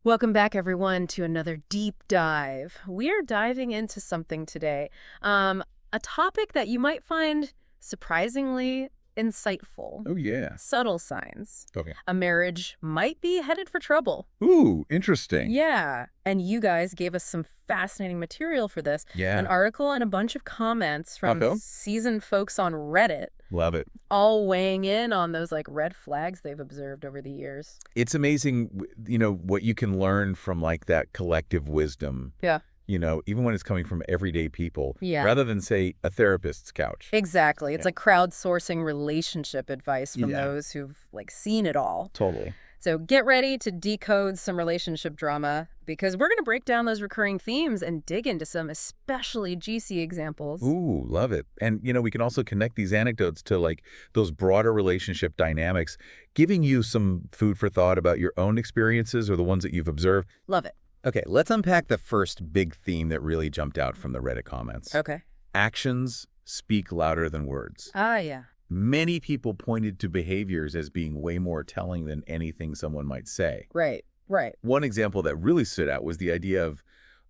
Welcome back, everyone, to another deep dive. We are diving into something today, a topic that you might find surprisingly insightful. Oh, yeah. Subtle signs. Okay. A marriage might be headed for trouble. Ooh, interesting. Yeah, and you guys gave us some fascinating material for this. An Yeah. article and a bunch of comments from Okay. seasoned folks on Reddit, Love it. all weighing in on those red flags they've observed over the years. It's amazing, what you can learn from that collective wisdom, Yeah. even when it's coming from everyday people, Yeah. rather than, say, a therapist's couch. Exactly. It's Yeah. like crowdsourcing relationship advice from Yeah. those who've seen it all. Totally. So get ready to decode some relationship drama because we're going to break down those recurring themes and dig into some especially juicy examples. Ooh, love it. And, we can also connect these anecdotes to, those broader relationship dynamics, giving you some food for thought about your own experiences or the ones that you've observed. Love it. Okay, let's unpack the first big theme that really jumped out from the Reddit comments. Okay. Actions speak louder than words. Ah, yeah. Many people pointed to behaviors as being way more telling than anything someone might say. Right. Right. One example that really stood out was the idea of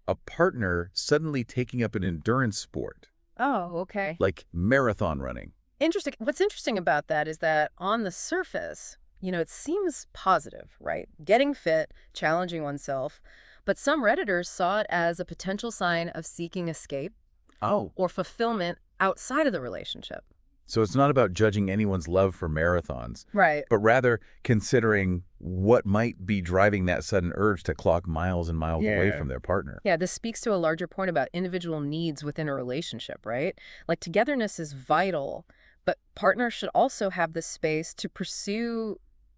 a partner suddenly taking up an endurance sport, Oh, okay. like marathon running. Interesting. What's interesting about that is that on the surface, it seems positive, right? Getting fit, challenging oneself. But some Redditors saw it as a potential sign of seeking escape Oh. or fulfillment outside of the relationship. So it's not about judging anyone's love for marathons, Right. but rather considering what might be driving that sudden urge to clock miles and miles away Yeah. from their partner. Yeah, this speaks to a larger point about individual needs within a relationship, right? Like togetherness is vital, but partners should also have the space to pursue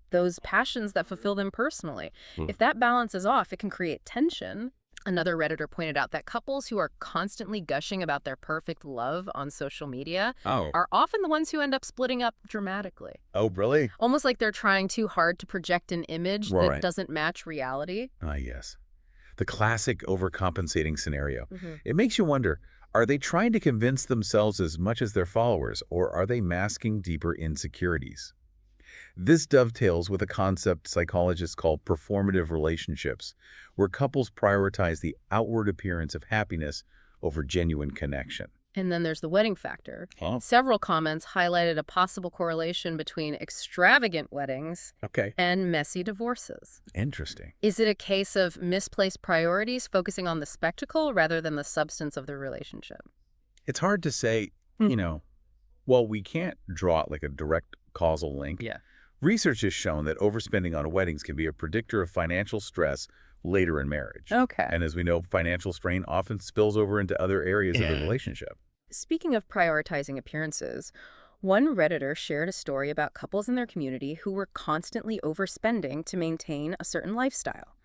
those passions that fulfill them personally. If that balance is off, it can create tension. Another Redditor pointed out that couples who are constantly gushing about their perfect love on social media Oh. are often the ones who end up splitting up dramatically. Oh, really? Almost like they're trying too hard to project an image that Right. doesn't match reality. Ah, yes. The classic overcompensating scenario. Mm-hmm. It makes you wonder, are they trying to convince themselves as much as their followers, or are they masking deeper insecurities? This dovetails with a concept psychologists call performative relationships, where couples prioritize the outward appearance of happiness over genuine connection. And then there's the wedding factor. Oh, Several comments highlighted a possible correlation between extravagant weddings okay. and messy divorces. Interesting. Is it a case of misplaced priorities, focusing on the spectacle rather than the substance of the relationship? It's hard to say, well, we can't draw it like a direct causal link. Yeah. Research has shown that overspending on weddings can be a predictor of financial stress later in marriage. Okay. And as we know, financial strain often spills over into other areas of the relationship. Speaking of prioritizing appearances, one Redditor shared a story about couples in their community who were constantly overspending to maintain a certain lifestyle.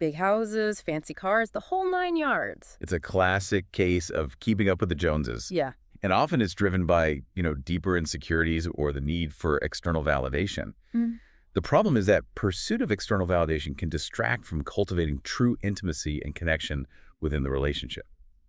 Big houses, fancy cars, the whole 9 yards. It's a classic case of keeping up with the Joneses. Yeah. And often it's driven by, deeper insecurities or the need for external validation. Mm. The problem is that pursuit of external validation can distract from cultivating true intimacy and connection within the relationship.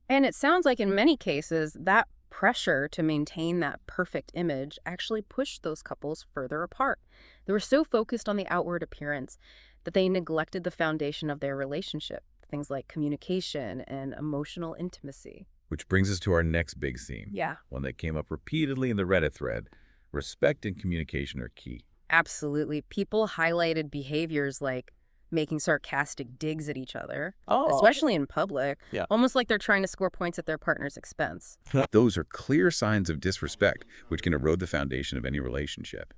And it sounds like in many cases, that pressure to maintain that perfect image actually pushed those couples further apart. They were so focused on the outward appearance that they neglected the foundation of their relationship, things like communication and emotional intimacy. Which brings us to our next big theme. Yeah. One that came up repeatedly in the Reddit thread. Respect and communication are key. Absolutely. People highlighted behaviors like making sarcastic digs at each other, Oh. especially in public, Yeah. almost like they're trying to score points at their partner's expense. Those are clear signs of disrespect, which can erode the foundation of any relationship.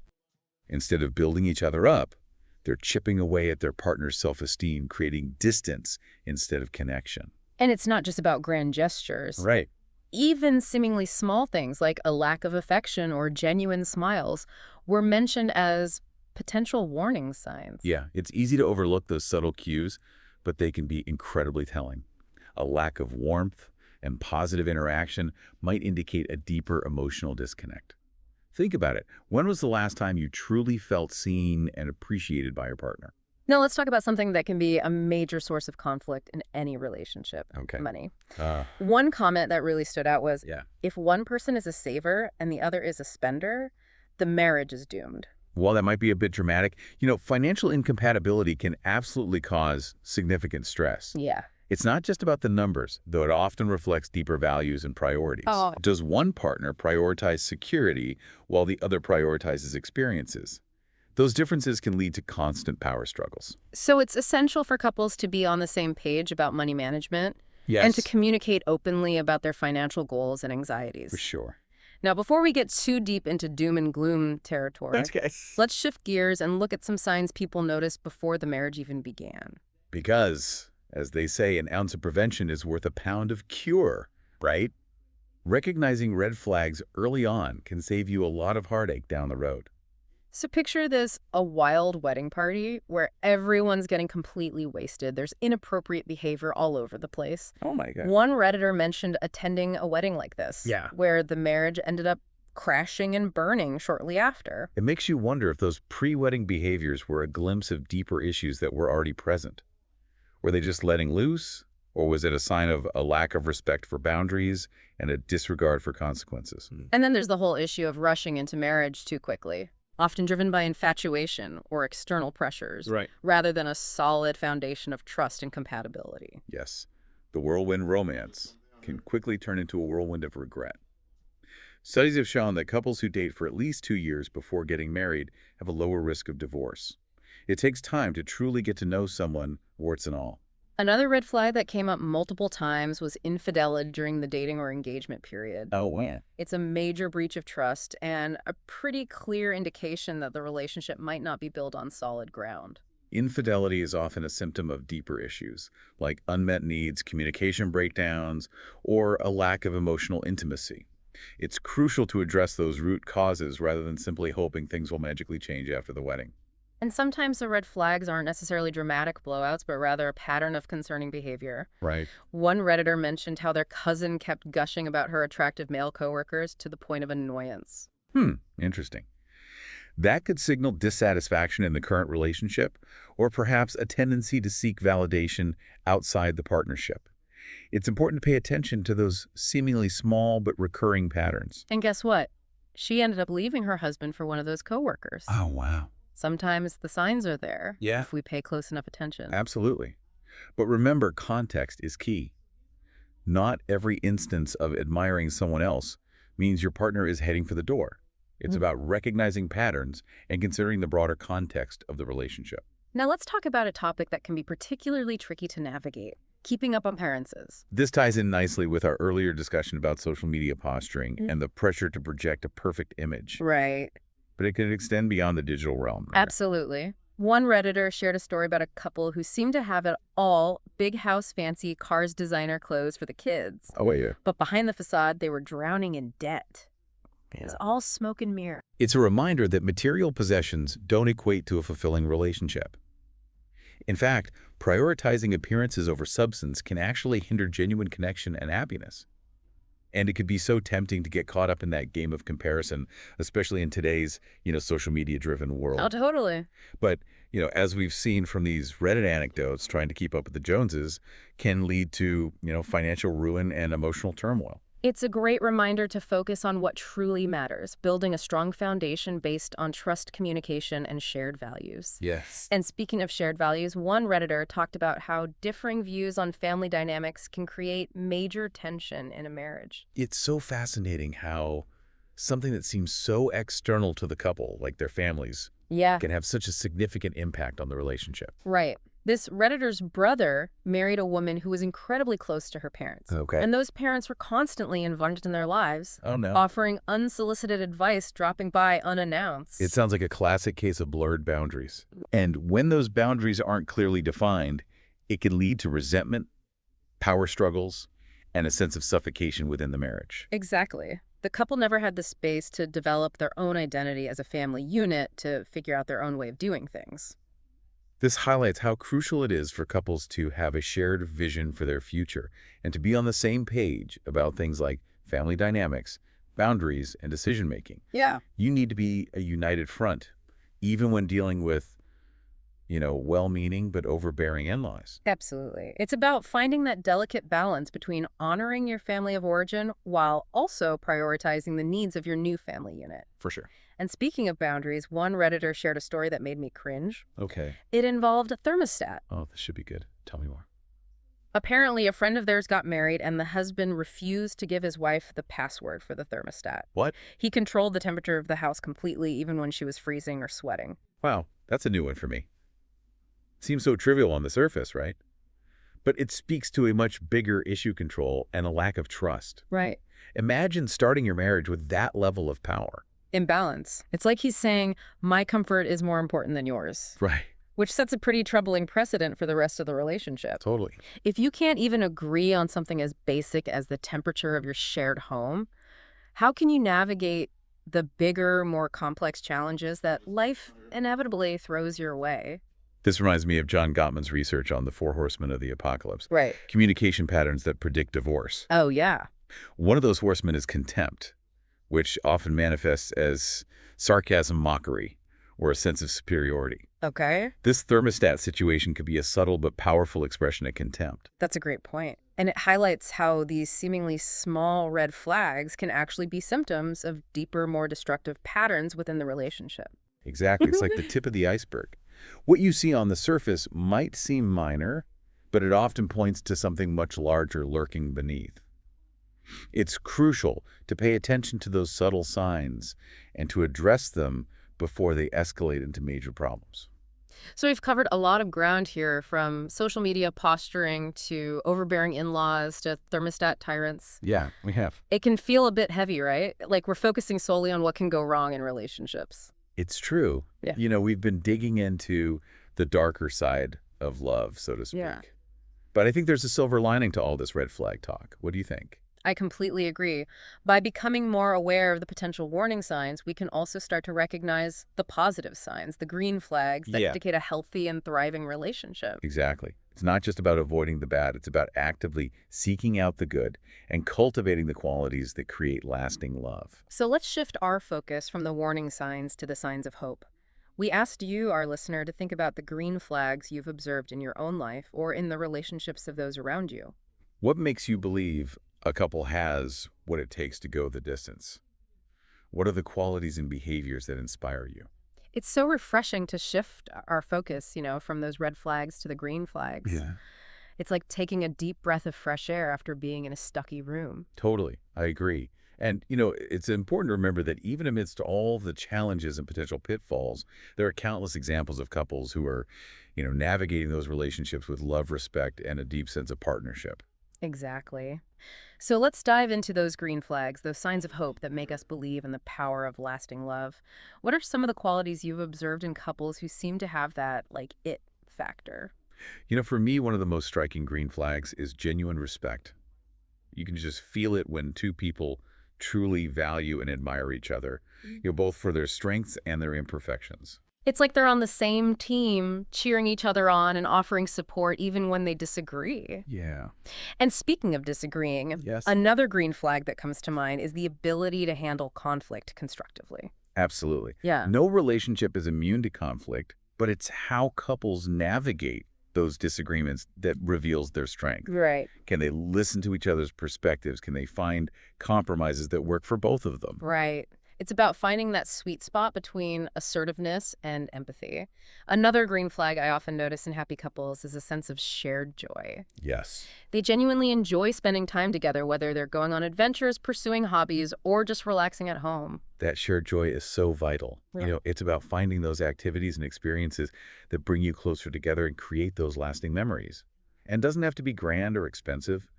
Instead of building each other up, they're chipping away at their partner's self-esteem, creating distance instead of connection. And it's not just about grand gestures. Right. Even seemingly small things like a lack of affection or genuine smiles were mentioned as potential warning signs. Yeah, it's easy to overlook those subtle cues, but they can be incredibly telling. A lack of warmth and positive interaction might indicate a deeper emotional disconnect. Think about it. When was the last time you truly felt seen and appreciated by your partner? Now, let's talk about something that can be a major source of conflict in any relationship. Okay. Money. Uh, One comment that really stood out was, yeah. if one person is a saver and the other is a spender, the marriage is doomed. While that might be a bit dramatic, financial incompatibility can absolutely cause significant stress. Yeah. It's not just about the numbers, though it often reflects deeper values and priorities. Oh, Does one partner prioritize security while the other prioritizes experiences? Those differences can lead to constant power struggles. so it's essential for couples to be on the same page about money management and to Yes, communicate openly about their financial goals and for anxieties. sure. Now, before we get too deep into doom and gloom territory, Okay. let's shift gears and look at some signs people noticed before the marriage even began. Because, as they say, an ounce of prevention is worth a pound of cure, right? Recognizing red flags early on can save you a lot of heartache down the road. So picture this, a wild wedding party where everyone's getting completely wasted. There's inappropriate behavior all over the place. Oh my God. One Redditor mentioned attending a wedding like this, Yeah. where the marriage ended up crashing and burning shortly after. It makes you wonder if those pre-wedding behaviors were a glimpse of deeper issues that were already present. Were they just letting loose, or was it a sign of a lack of respect for boundaries and a disregard for consequences? And then there's the whole issue of rushing into marriage too quickly, often driven by infatuation or external pressures, Right. rather than a solid foundation of trust and compatibility. Yes, the whirlwind romance can quickly turn into a whirlwind of regret. Studies have shown that couples who date for at least 2 years before getting married have a lower risk of divorce. It takes time to truly get to know someone, warts and all. Another red flag that came up multiple times was infidelity during the dating or engagement period. Oh, man. It's a major breach of trust and a pretty clear indication that the relationship might not be built on solid ground. Infidelity is often a symptom of deeper issues, like unmet needs, communication breakdowns, or a lack of emotional intimacy. It's crucial to address those root causes rather than simply hoping things will magically change after the wedding. And sometimes the red flags aren't necessarily dramatic blowouts, but rather a pattern of concerning behavior. Right. One Redditor mentioned how their cousin kept gushing about her attractive male coworkers to the point of annoyance. Interesting. That could signal dissatisfaction in the current relationship, or perhaps a tendency to seek validation outside the partnership. It's important to pay attention to those seemingly small but recurring patterns. And guess what? She ended up leaving her husband for one of those coworkers. Oh, wow. Sometimes the signs are there Yeah. if we pay close enough attention. Absolutely. But remember, context is key. Not every instance of admiring someone else means your partner is heading for the door. It's Mm. about recognizing patterns and considering the broader context of the relationship. Now let's talk about a topic that can be particularly tricky to navigate, keeping up appearances. This ties in nicely with our earlier discussion about social media posturing and the pressure to project a perfect image. Right. But it can extend beyond the digital realm. Right? Absolutely. One Redditor shared a story about a couple who seemed to have it all: big house, fancy, cars, designer clothes for the kids. Oh, wait. Yeah. But behind the facade, they were drowning in debt. It was all smoke and mirror. It's a reminder that material possessions don't equate to a fulfilling relationship. In fact, prioritizing appearances over substance can actually hinder genuine connection and happiness. And it could be so tempting to get caught up in that game of comparison, especially in today's, social media-driven world. Oh, totally. But, as we've seen from these Reddit anecdotes, trying to keep up with the Joneses can lead to, financial ruin and emotional turmoil. It's a great reminder to focus on what truly matters, building a strong foundation based on trust, communication, and shared values. Yes. And speaking of shared values, one Redditor talked about how differing views on family dynamics can create major tension in a marriage. It's so fascinating how something that seems so external to the couple, like their families, Yeah, can have such a significant impact on the relationship. right. This Redditor's brother married a woman who was incredibly close to her parents. Okay. And those parents were constantly involved in their lives, Oh, no. offering unsolicited advice, dropping by unannounced. It sounds like a classic case of blurred boundaries. And when those boundaries aren't clearly defined, it can lead to resentment, power struggles, and a sense of suffocation within the marriage. Exactly. The couple never had the space to develop their own identity as a family unit, to figure out their own way of doing things. This highlights how crucial it is for couples to have a shared vision for their future and to be on the same page about things like family dynamics, boundaries, and decision-making. Yeah. You need to be a united front, even when dealing with, well-meaning but overbearing in-laws. Absolutely. It's about finding that delicate balance between honoring your family of origin while also prioritizing the needs of your new family unit. For sure. And speaking of boundaries, one Redditor shared a story that made me cringe. Okay. It involved a thermostat. Oh, this should be good. Tell me more. Apparently, a friend of theirs got married, and the husband refused to give his wife the password for the thermostat. What? He controlled the temperature of the house completely, even when she was freezing or sweating. Wow, that's a new one for me. Seems so trivial on the surface, right? But it speaks to a much bigger issue control and a lack of trust. Right. Imagine starting your marriage with that level of power. Imbalance. It's like he's saying, my comfort is more important than yours, Right. which sets a pretty troubling precedent for the rest of the relationship. Totally. If you can't even agree on something as basic as the temperature of your shared home, how can you navigate the bigger, more complex challenges that life inevitably throws your way? This reminds me of John Gottman's research on the four horsemen of the apocalypse, Right. communication patterns that predict divorce. Oh, yeah. One of those horsemen is contempt, which often manifests as sarcasm, mockery, or a sense of superiority. Okay. This thermostat situation could be a subtle but powerful expression of contempt. That's a great point. And it highlights how these seemingly small red flags can actually be symptoms of deeper, more destructive patterns within the relationship. Exactly. It's like the tip of the iceberg. What you see on the surface might seem minor, but it often points to something much larger lurking beneath. It's crucial to pay attention to those subtle signs and to address them before they escalate into major problems. So we've covered a lot of ground here, from social media posturing to overbearing in-laws to thermostat tyrants. Yeah, we have. It can feel a bit heavy, right? Like we're focusing solely on what can go wrong in relationships. It's true. Yeah. We've been digging into the darker side of love, so to speak. Yeah. But I think there's a silver lining to all this red flag talk. What do you think? I completely agree. By becoming more aware of the potential warning signs, we can also start to recognize the positive signs, the green flags that Yeah. indicate a healthy and thriving relationship. Exactly. It's not just about avoiding the bad. It's about actively seeking out the good and cultivating the qualities that create lasting love. So let's shift our focus from the warning signs to the signs of hope. We asked you, our listener, to think about the green flags you've observed in your own life or in the relationships of those around you. What makes you believe a couple has what it takes to go the distance? What are the qualities and behaviors that inspire you? It's so refreshing to shift our focus, from those red flags to the green flags. Yeah. It's like taking a deep breath of fresh air after being in a stucky room. Totally. I agree. And, it's important to remember that even amidst all the challenges and potential pitfalls, there are countless examples of couples who are, navigating those relationships with love, respect, and a deep sense of partnership. Exactly. So let's dive into those green flags, those signs of hope that make us believe in the power of lasting love. What are some of the qualities you've observed in couples who seem to have that, it factor? For me, one of the most striking green flags is genuine respect. You can just feel it when two people truly value and admire each other, both for their strengths and their imperfections. It's like they're on the same team, cheering each other on and offering support even when they disagree. Yeah. And speaking of disagreeing, Yes. another green flag that comes to mind is the ability to handle conflict constructively. Absolutely. Yeah. No relationship is immune to conflict, but it's how couples navigate those disagreements that reveals their strength. Right. Can they listen to each other's perspectives? Can they find compromises that work for both of them? Right. It's about finding that sweet spot between assertiveness and empathy. Another green flag I often notice in happy couples is a sense of shared joy. Yes. They genuinely enjoy spending time together, whether they're going on adventures, pursuing hobbies, or just relaxing at home. That shared joy is so vital. Yeah. It's about finding those activities and experiences that bring you closer together and create those lasting memories. And it doesn't have to be grand or expensive.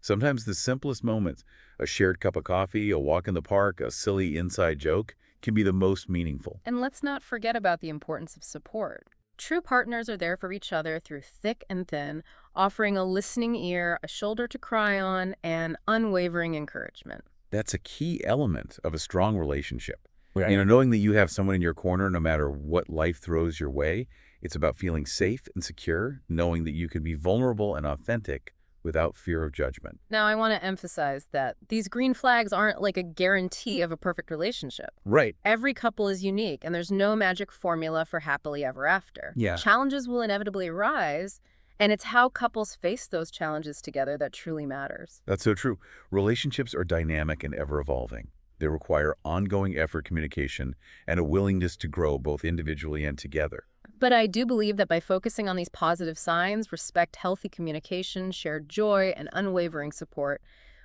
Sometimes the simplest moments, a shared cup of coffee, a walk in the park, a silly inside joke, can be the most meaningful. And let's not forget about the importance of support. True partners are there for each other through thick and thin, offering a listening ear, a shoulder to cry on, and unwavering encouragement. That's a key element of a strong relationship. Right. Knowing that you have someone in your corner no matter what life throws your way, it's about feeling safe and secure, knowing that you can be vulnerable and authentic without fear of judgment. Now, I want to emphasize that these green flags aren't like a guarantee of a perfect relationship. Right. Every couple is unique, and there's no magic formula for happily ever after. Yeah. Challenges will inevitably arise, and it's how couples face those challenges together that truly matters. That's so true. Relationships are dynamic and ever-evolving. They require ongoing effort, communication, and a willingness to grow both individually and together. But I do believe that by focusing on these positive signs, respect, healthy communication, shared joy, and unwavering support,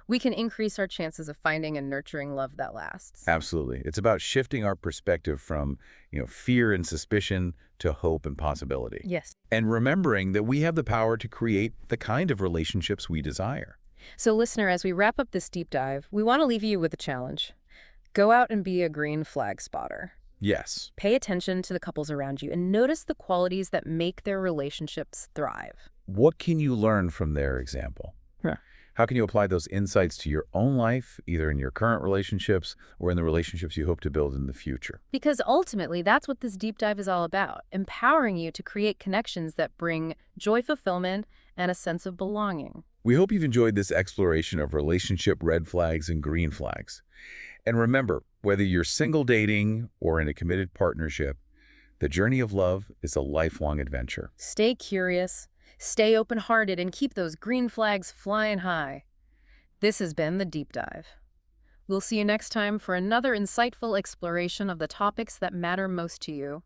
we can increase our chances of finding and nurturing love that lasts. Absolutely. It's about shifting our perspective from, fear and suspicion to hope and possibility. Yes. And remembering that we have the power to create the kind of relationships we desire. So, listener, as we wrap up this deep dive, we want to leave you with a challenge. Go out and be a green flag spotter. Yes. Pay attention to the couples around you and notice the qualities that make their relationships thrive. What can you learn from their example? Yeah. How can you apply those insights to your own life, either in your current relationships or in the relationships you hope to build in the future? Because ultimately, that's what this deep dive is all about, empowering you to create connections that bring joy, fulfillment, and a sense of belonging. We hope you've enjoyed this exploration of relationship red flags and green flags. And remember, whether you're single dating or in a committed partnership, the journey of love is a lifelong adventure. Stay curious, stay open-hearted, and keep those green flags flying high. This has been The Deep Dive. We'll see you next time for another insightful exploration of the topics that matter most to you.